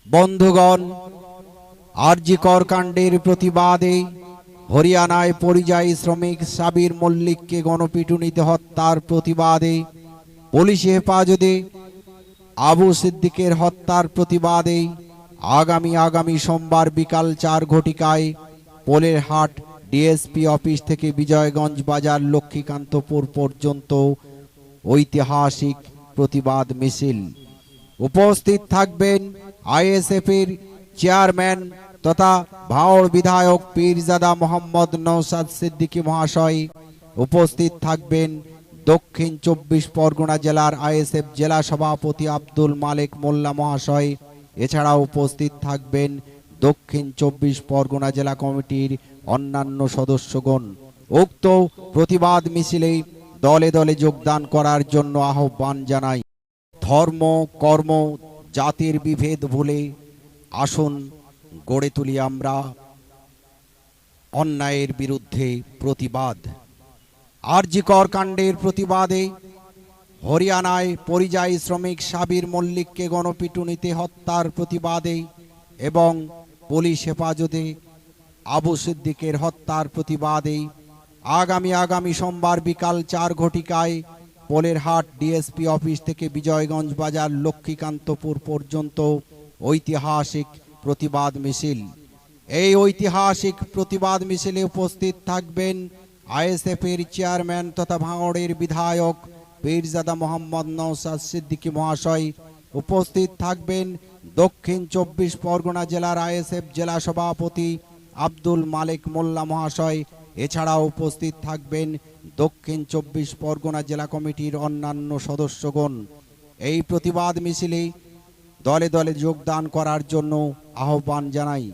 বন্ধুগণ, আরজি কর কাণ্ডের প্রতিবাদে হরিয়ানায় পরিযায়ী শ্রমিক সাবির মল্লিককে গণপিটুনিতে হত্যার প্রতিবাদে, পুলিশি হেফাজতে আবু সিদ্দিকের হত্যার প্রতিবাদে আগামী সোমবার বিকাল 4 ঘটিকায় পোলের হাট ডিএসপি অফিস থেকে বিজয়গঞ্জ বাজার লক্ষ্মীকান্তপুর পর্যন্ত ঐতিহাসিক প্রতিবাদ মিছিল। উপস্থিত থাকবেন আইএসএফের চেয়ারম্যান তথা ভাওড় বিধায়ক পীরজাদা মোহাম্মদ নওশাদ সিদ্দিকী মহাশয়। উপস্থিত থাকবেন দক্ষিণ 24 পরগনা জেলার আইএসএফ জেলা সভাপতি আব্দুল মালেক মোল্লা মহাশয়। এছাড়াও উপস্থিত থাকবেন দক্ষিণ 24 পরগনা জেলা কমিটির অন্যান্য সদস্যগণ। উক্ত প্রতিবাদ মিছিলে দলে দলে যোগদান করার জন্য আহ্বান জানাই। ধর্ম, কর্ম, জাতির বিভেদ ভুলে আসুন গড়ে তুলি আমরা অন্যায়ের বিরুদ্ধে প্রতিবাদ। আরজি কর কাণ্ডের প্রতিবাদে হরিয়ানায় পরিযায়ী শ্রমিক সাবির মল্লিককে গণপিটুনিতে হত্যার প্রতিবাদে এবং পুলিশ হেফাজতে আবু সিদ্দিকের হত্যার প্রতিবাদে আগামী সোমবার বিকাল 4 ঘটিকায় পোলের হাট ডিএসপি অফিস থেকে বিজয়গঞ্জ বাজার লক্ষ্মীকান্তপুর পর্যন্ত ঐতিহাসিক প্রতিবাদ মিছিল। এই ঐতিহাসিক প্রতিবাদ মিছিলে উপস্থিত থাকবেন আইএসএফের চেয়ারম্যান তথা ভাঙড়ের বিধায়ক পীরজাদা মোহাম্মদ নওশাদ সিদ্দিকী মহাশয়। উপস্থিত থাকবেন দক্ষিণ 24 পরগনা জেলার আইএসএফ জেলা সভাপতি আব্দুল মালেক মোল্লা মহাশয়। এছাড়াও উপস্থিত থাকবেন দক্ষিণ 24 পরগনা জেলা কমিটির অন্যান্য সদস্যগণ। এই প্রতিবাদ মিছিলে দলে দলে যোগদান করার জন্য আহ্বান জানাই।